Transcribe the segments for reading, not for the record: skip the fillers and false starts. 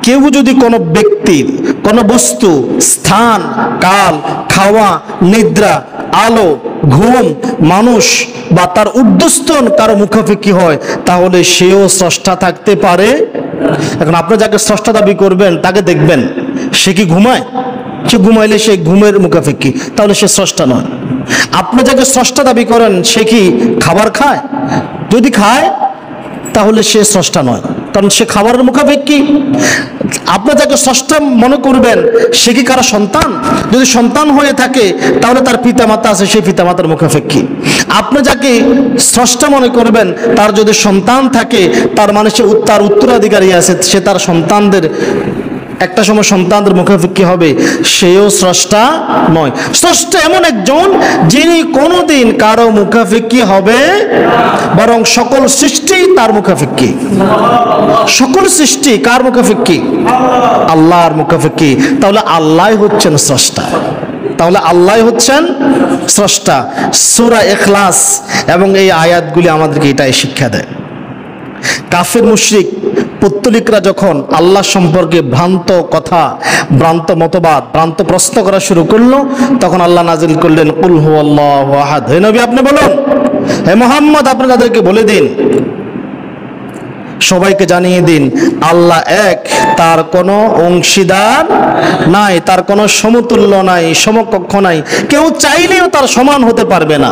কেউ যদি কোনো ব্যক্তির, কোনো বস্তু, স্থান, কাল, খাওয়া, নিদ্রা, আলো, ঘুম, মানুষ বা তার ঊর্ধ্বস্তন কারো মুখাপেক্ষী হয়, তাহলে সেও স্রষ্টা থাকতে পারে? এখন আপনি যাকে স্রষ্টা দাবি করবেন তাকে দেখবেন, সে কি ঘুমায়? সে ঘুমাইলে সে ঘুমের মুখাপেক্ষী, তাহলে সে স্রষ্টা নয়। আপনি যাকে স্রষ্টা দাবি করেন সে কি খাবার খায়? যদি খায় তাহলে সে স্রষ্টা নয়, কারণ সে খাবারের মুখাপেক্ষী। আপনি যাকে স্রষ্টা মনে করবেন সে কি কারো সন্তান? যদি সন্তান হয়ে থাকে তাহলে তার পিতামাতা আছে, সেই পিতামাতার মুখাপেক্ষী। আপনি যাকে স্রষ্টা মনে করবেন তার যদি সন্তান থাকে তার মানে সে তার উত্তরাধিকারী আছে, সে তার সন্তানদের একটা সময় সন্তানদের মুখাপেক্ষী হবে, সেও স্রষ্টা নয়। স্রষ্টা এমন একজন যিনি কোনোদিন কারো মুখাপেক্ষী হবে, বরং সকল সৃষ্টি তার মুখাপেক্ষী। সকল সৃষ্টি কার মুখাপেক্ষী? আল্লাহর মুখাপেক্ষী। তাহলে আল্লাহ হচ্ছেন স্রষ্টা, তাহলে আল্লাহ হচ্ছেন স্রষ্টা। সূরা ইখলাস এবং এই আয়াতগুলি আমাদেরকে এটাই শিক্ষা দেয়। কাফির মুশরিক পৌত্তলিকরা যখন আল্লাহ সম্পর্কে ভ্রান্ত কথা, ভ্রান্ত মতবাদ, ভ্রান্ত প্রশ্ন করা শুরু করলো, তখন আল্লাহ নাজিল করলেন কুল হুয়াল্লাহু আহাদ। হে নবী আপনি বলুন, হে মুহাম্মদ আপনি তাদেরকে বলে দিন, সবাইকে জানিয়ে দিন আল্লাহ এক, তার কোনো অংশীদার নাই, তার কোনো সমতুল্য নাই, সমকক্ষ নাই। কেউ চাইলেও তার সমান হতে পারবে না,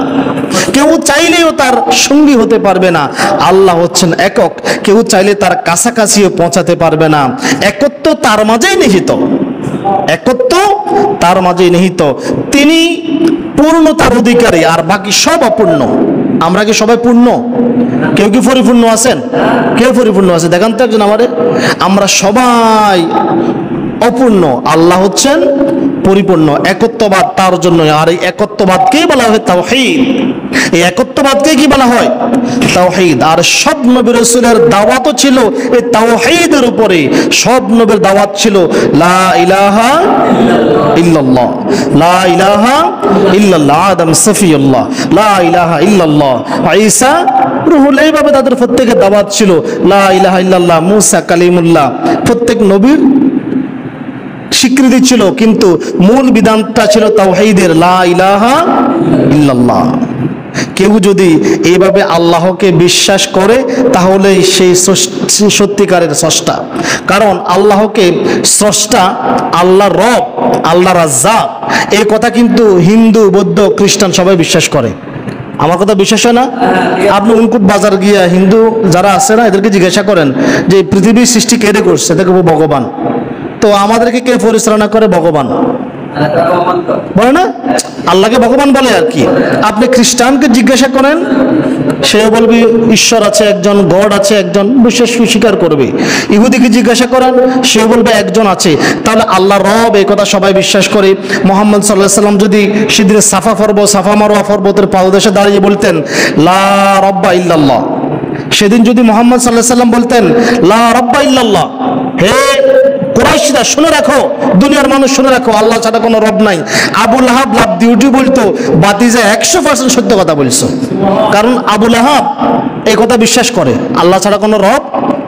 কেউ চাইলেও তার সঙ্গী হতে পারবে না। আল্লাহ হচ্ছেন একক, কেউ চাইলে তার কাছাকাছিও পৌঁছাতে পারবে না। একত্ব তার মাঝেই নিহিত, একত্ব তার মাঝেই নিহিত। তিনি পূর্ণতার অধিকারী, আর বাকি সব অপূর্ণ। আমরা কি সবাই পূর্ণ? কেউ কি পরিপূর্ণ আছেন? কেউ পরিপূর্ণ আছে? দেখান তো একজন আমারে। আমরা সবাই অপূর্ণ, আল্লাহ হচ্ছেন পরিপূর্ণ। একত্ববাদ তার জন্য, আর এই একত্ববাদকেই বলা হয় তাওহীদ। এই একত্ববাদকে কি বলা হয়? তাওহীদ। আর সব নবী রাসূলের দাওয়াতও ছিল এই তাওহীদের উপরে। সব নবীর দাওয়াত ছিল লা ইলাহা ইল্লাল্লাহ, লা ইলাহা ইল্লাল্লাহ। আদম সফিউল্লাহ, লা ইলাহা ইল্লাল্লাহ। ঈসা রূহুল, এইভাবে তাদের প্রত্যেকের দাওয়াত ছিল লা ইলাহা ইল্লাল্লাহ। মুসা কালিমুল্লাহ। প্রত্যেক নবীর স্বীকৃতি ছিল, কিন্তু মূল বিধানটা ছিল তাওহীদের, লা ইলাহা ইল্লাল্লাহ। কেউ যদি এইভাবে আল্লাহকে বিশ্বাস করে তাহলে সেই সত্যিকারের স্রষ্টা। কারণ আল্লাহকে স্রষ্টা, আল্লাহ রব, আল্লাহ রাজ্জাক, এই কথা কিন্তু হিন্দু, বৌদ্ধ, খ্রিস্টান সবাই বিশ্বাস করে। আমার কথা বিশ্বাস হয় না? আপনি উনকুট বাজার গিয়া হিন্দু যারা আছে না, এদেরকে জিজ্ঞাসা করেন যে পৃথিবীর সৃষ্টি কে করছে, দেখবো ভগবান। তো আমাদেরকে কে পরিচালনা করে? ভগবান বলে না? আল্লাহকে ভগবান বলে আর কি। আপনি খ্রিস্টানকে জিজ্ঞাসা করেন, সে বলবে ঈশ্বর আছে একজন, গড আছে একজন, বিশ্বাস স্বীকার করবে। ইহুদিকে জিজ্ঞাসা করেন, সে বলবে একজন আছে। তাহলে আল্লাহ রব, এই কথা সবাই বিশ্বাস করে। মুহাম্মদ সাল্লাল্লাহু আলাইহি সাল্লাম যদি সেদিন সাফা পর্বত, সাফা মারওয়া পর্বতের পাদদেশে দাঁড়িয়ে বলতেন লা রাব্বা ইল্লাল্লাহ, সেদিন যদি মুহাম্মদ সাল্লাল্লাহু আলাইহি সাল্লাম বলতেন লা রাব্বা ইল্লাল্লাহ, হে কুরাইশরা শুনে রাখো, দুনিয়ার মানুষ শুনে রাখো, আল্লাহ ছাড়া কোনো রব নাই। আবু লাহাব লাভ ডিউটি বলতো, বাতিজা 100% সত্য কথা বলছো। কারণ আবু লাহাব এই কথা বিশ্বাস করে আল্লাহ ছাড়া কোনো রব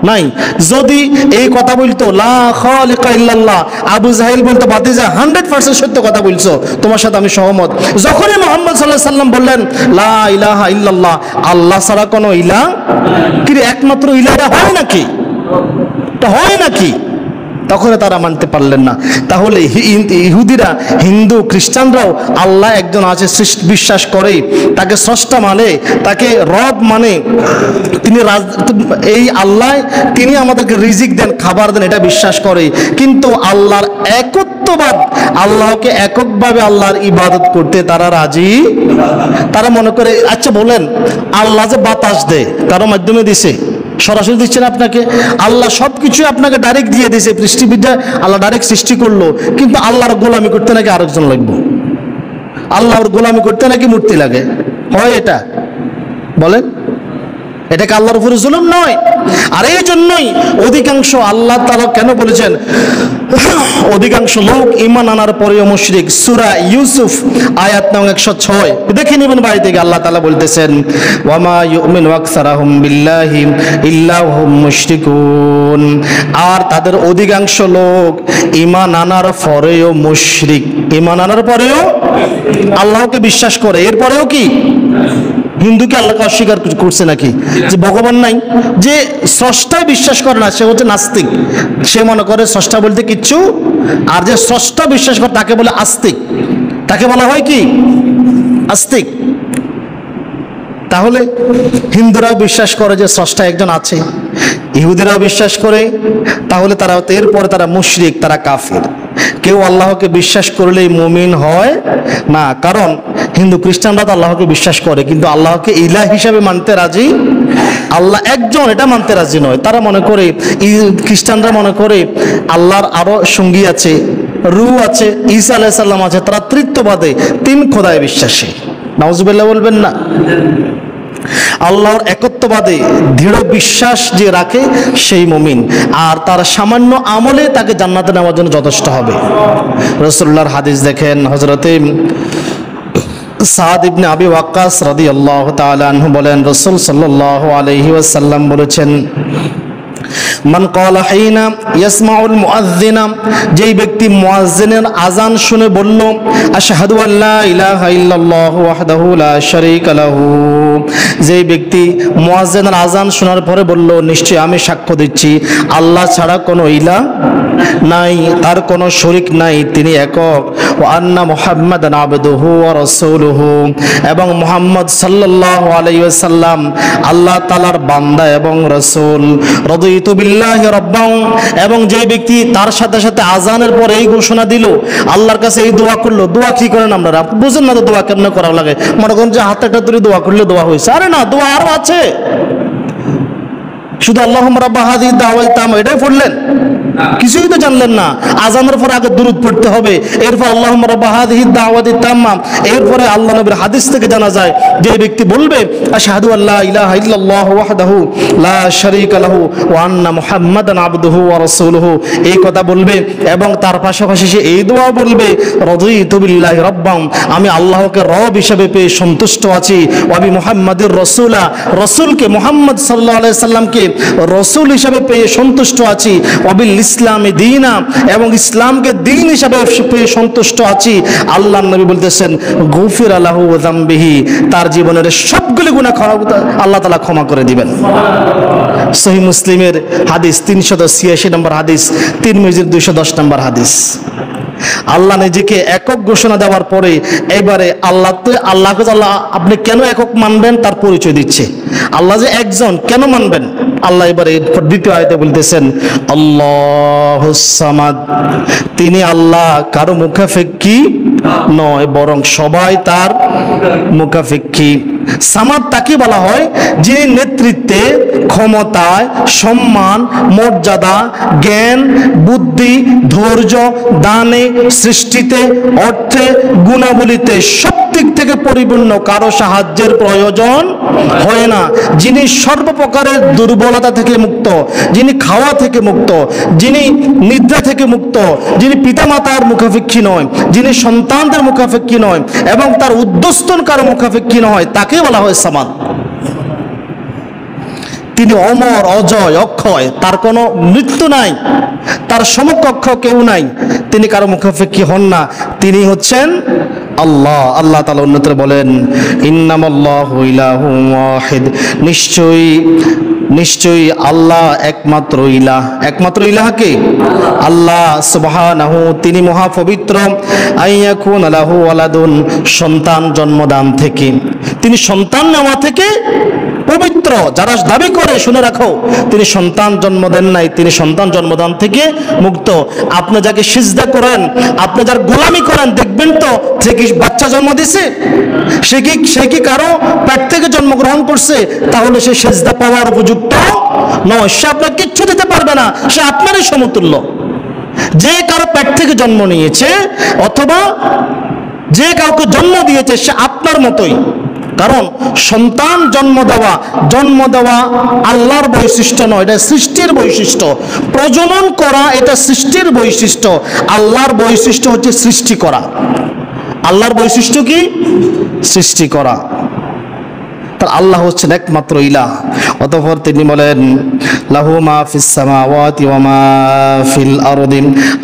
নাই। যদি এই কথা বলতো লা খালিকা ইল্লাল্লাহ, আবু জাহেল বলতো বাতিজা 100% সত্য কথা বলছো, তোমার সাথে আমি সহমত। যখনই মুহাম্মদ সাল্লাল্লাহু আলাইহি সাল্লাম বললেন লা ইলাহা ইল্লাল্লাহ, আল্লাহ ছাড়া কোনো ইলাহ কি একমাত্র ইলাহ হয় নাকি? তা হয় নাকি? তখন তারা মানতে পারলেন না। তাহলে ইহুদিরা, হিন্দু, খ্রিস্টানরাও আল্লাহ একজন আছে বিশ্বাস করে, তাকে স্রষ্টা মানে, তাকে রব মানে। তিনি এই আল্লাহ, তিনি আমাদেরকে রিজিক দেন, খাবার দেন, এটা বিশ্বাস করে। কিন্তু আল্লাহর একত্ববাদ, আল্লাহকে এককভাবে আল্লাহর ইবাদত করতে তারা রাজি। তারা মনে করে, আচ্ছা বলেন আল্লাহ যে বাতাস দেয় কারো মাধ্যমে দিছে, সরাসরি দিচ্ছেন আপনাকে? আল্লাহ সবকিছু আপনাকে ডাইরেক্ট দিয়ে দিয়েছে, পৃথিবীটা আল্লাহ ডাইরেক্ট সৃষ্টি করলো, কিন্তু আল্লাহর গোলামি করতে নাকি আরেকজন লাগবে? আল্লাহর গোলামি করতে নাকি মূর্তি লাগে? হয় এটা? বলেন এটাকে আল্লাহর উপরে জুলুম নয়। আর এই জন্যই অধিকাংশ আল্লাহ তাআলা কেন বলেছেন অধিকাংশ লোক ঈমান আনার পরেও মুশরিক, সূরা ইউসুফ আয়াত নং 106 দেখে নেবেন বাড়ি থেকে। আল্লাহ তাআলা বলতেছেন ওয়ামা ইউমিনু আকসারুহুম বিল্লাহি ইল্লা হুম মুশরিকুন, আর তাদের অধিকাংশ লোক ঈমান আনার পরেও মুশরিক, ঈমান আনার পরেও আল্লাহকে বিশ্বাস করে, এরপরেও কি হিন্দুকে আল্লাহকে অস্বীকার করছে নাকি, যে ভগবান নাই, যে স্রষ্টায় বিশ্বাস করে না সে হচ্ছে নাস্তিক। সে মনে করে স্রষ্টা বলতে কিচ্ছু, আর যে স্রষ্টা বিশ্বাস করে তাকে বলে আস্তিক, তাকে বলা হয় কি আস্তিক। তাহলে হিন্দুরাও বিশ্বাস করে যে স্রষ্টা একজন আছে, ইহুদিরাও বিশ্বাস করে, তাহলে তারা এরপরে তারা মুশরিক, তারা কাফির। কেউ আল্লাহকে বিশ্বাস করলেই মুমিন হয় না, কারণ হিন্দু খ্রিস্টানরা তো আল্লাহকে বিশ্বাস করে কিন্তু আল্লাহকে ইলাহ হিসাবে মানতে রাজি, আল্লাহ একজন এটা মানতে রাজি নয়। তারা মনে করে, খ্রিস্টানরা মনে করে আল্লাহর আরো সঙ্গী আছে, রূহ আছে, ঈসা আলাইহিস সালাম আছে, তারা তৃতীয়বাদে, তিন খোদায় বিশ্বাসী। নাউজুবিল্লাহ বলবেন না। আল্লাহর একত্ববাদে দৃঢ় বিশ্বাস যে রাখে সেই মুমিন, আর তার সামান্য আমলে তাকে জান্নাতে নেওয়ার জন্য যথেষ্ট হবে। রাসূলুল্লাহর হাদিস দেখেন, হযরতে সাদ ইবনে আবি ওয়াক্কাস রাদিয়াল্লাহু তাআলা আনহু বলেন, রাসূল সাল্লাল্লাহু আলাইহি ওয়াসাল্লাম বলেছেন মান ক্বালা হিনা ইয়াসমাউল মুআযযিনা, যেই ব্যক্তি মুয়াজ্জিনের আযান শুনে বলল আশহাদু আল্লা ইলাহা ইল্লাল্লাহু ওয়াহদাহু লা শারীকা লাহু, যেই ব্যক্তি মুয়াজ্জিনের আযান শোনার পরে বলল নিশ্চয় আমি সাক্ষ্য দিচ্ছি আল্লাহ ছাড়া কোনো ইলাহ নাই, তার কোনো শরীক নাই, তিনি একক, ওয়া আন্না মুহাম্মাদান আবদুহু ওয়া রাসূলুহু, এবং মুহাম্মদ সাল্লাল্লাহু আলাইহি ওয়াসাল্লাম আল্লাহ তাআলার বান্দা এবং রাসূল, রাদিতু বিল্লাহি রাব্বান, এবং যে ব্যক্তি তার সাথে সাথে আজানের পরে এই ঘোষণা দিল, আল্লাহর কাছে এই দোয়া করলো। দোয়া কি করেন আমরা বুঝেন না তো, দোয়া কেমনে করা লাগে, মনে করেন যে হাতটা তুলে দোয়া করলে দোয়া হয়েছে, আরে না, দোয়া আরো আছে। শুধু আল্লাহুম্মা রাব্বা হাযিহি দাওয়াতি তাম্মা এটাই পড়লেন, কিছুই তো জানলেন না। আজানের পরে আগে দুরূদ পড়তে হবে, এরপর আল্লাহুম্মা রাব্বা হাযিহি দাওয়াতি তাম্মা, এরপরে আল্লাহ নবীর হাদিস থেকে জানা যায় যে ব্যক্তি বলবে আশহাদু আল্লা ইলাহা ইল্লাল্লাহু ওয়াহদাহু লা শারীকা লাহু ওয়া আন্না মুহাম্মাদান আবদুহু ওয়া রাসূলুহু, এই কথা বলবে এবং তার পাশাপাশি সে এই দোয়া বলবে রাদিতু বিল্লাহি রাব্বান, আমি আল্লাহকে রব হিসেবে পেয়ে সন্তুষ্ট আছি, ওয়া বি মুহাম্মাদির রাসূলা, রাসূলকে মুহাম্মদ সাল্লাল্লাহু আলাইহি সাল্লামকে রাসূল হিসেবে পেয়ে সন্তুষ্ট আছি, ওয়া বিল ইসলামে দিনা, এবং ইসলামকে দিন হিসাবে পেয়ে সন্তুষ্ট আছি। আল্লাহ নবী বলতেছেন গুফিরা লাহু যামবিহি, তার জীবনের সবগুলো গুনাহ আল্লাহ তাআলা ক্ষমা করে দিবেন। সহিহ মুসলিমের হাদিস 386 নম্বর হাদিস, তিরমিজির 210 নম্বর হাদিস। আল্লাহ নিজেকে একক ঘোষণা দেওয়ার পরে এবারে আল্লাহকে আপনি কেন একক মানবেন তার পরিচয় দিচ্ছে। আল্লাহ যে একজন কেন মানবেন, আল্লাহ এবারে দ্বিতীয় আয়াতে বলতেছেন আল্লাহুস সামাদ, তিনি আল্লাহ কারো মুখাপেক্ষী নয় বরং সবাই তার মুখাপেক্ষী। সামাদ তাকে বলা হয় যিনি নেতৃত্বে, ক্ষমতায়, সম্মান, মর্যাদা, জ্ঞান, বুদ্ধি, ধৈর্য, দানে, সৃষ্টিতে, অর্থে, গুণাবলীতে সব দিক থেকে পরিপূর্ণ, কারো সাহায্যের প্রয়োজন হয় না, যিনি সর্বপ্রকারের দুর্বলতা থেকে মুক্ত, যিনি খাওয়া থেকে মুক্ত, যিনি নিদ্রা থেকে মুক্ত, যিনি পিতামাতার মুখাপেক্ষী নয়, যিনি সন্তানদের মুখাপেক্ষী নয় এবং তার উদ্যস্তন কারো মুখাপেক্ষী নয়, তাকে বলা হয় সামাদ। তিনি অমর, অজয়, অক্ষয়, তার কোনো মৃত্যু নাই, তার সমকক্ষ কেউ নাই, তিনি কারো মুখাপেক্ষী হন না, তিনি হচ্ছেন আল্লাহ। আল্লাহ তাআলা অন্যত্র বলেন ইন্নামাল্লাহু ইলাহুন ওয়াহিদ, নিশ্চয়ই আল্লাহ একমাত্র ইলাহ। একমাত্র ইলাহ কে? আল্লাহ সুবহানাহু, তিনি মহা পবিত্র। আইয়াকুন লাহু ওয়ালাদুন, সন্তান জন্মদান থেকে, তিনি সন্তান নেওয়া থেকে পবিত্র। যারা দাবি করে শুনে রাখো তিনি সন্তান জন্ম দেন নাই, তিনি সন্তান জন্মদান থেকে মুক্ত। আপনি যাকে সিজদা করেন, আপনি যার গোলামি করেন, দেখবেন তো সে কি বাচ্চা জন্ম দিছে? সে কি কারো পেট থেকে জন্মগ্রহণ করছে? তাহলে সে সিজদা পাওয়ার উপযুক্ত নয়, সে আপনাকে কিচ্ছু দিতে পারবে না, সে আপনারই সমতুল্য। যে কারো পেট থেকে জন্ম নিয়েছে অথবা যে কাউকে জন্ম দিয়েছে সে আপনার মতোই, কারণ সন্তান জন্ম দেওয়া আল্লাহর বৈশিষ্ট্য নয়, এটা সৃষ্টির বৈশিষ্ট্য। প্রজনন করা এটা সৃষ্টির বৈশিষ্ট্য। আল্লাহর বৈশিষ্ট্য হচ্ছে সৃষ্টি করা। আল্লাহর বৈশিষ্ট্য কি? সৃষ্টি করা। তার আল্লাহ হচ্ছেন একমাত্র ইলাহ। অতঃপর তিনি বলেন লাহু মা ফিস সামাওয়াতি ওয়া মা ফিল আরদি,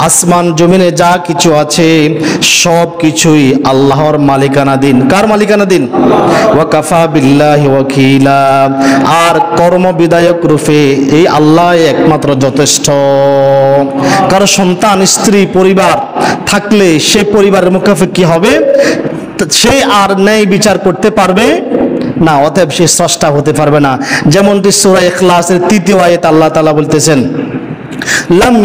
আসমান জমিনে যা কিছু আছে সব কিছুই আল্লাহর মালিকানাধীন। কার মালিকানাধীন? ওয়া কাফা বিল্লাহি ওয়াকিলা, আর কর্ম বিধায়ক রূপে এই আল্লাহ একমাত্র যথেষ্ট। কারো সন্তান, স্ত্রী, পরিবার থাকলে সে পরিবারের মুখাপেক্ষি কি হবে? সে আর ন্যায় বিচার করতে পারবে না, অতএব সে স্রষ্টা হতে পারবে না। যেমনটি সূরা ইখলাসের 3য় আয়াতে আল্লাহ তাআলা বলতেছেন লাম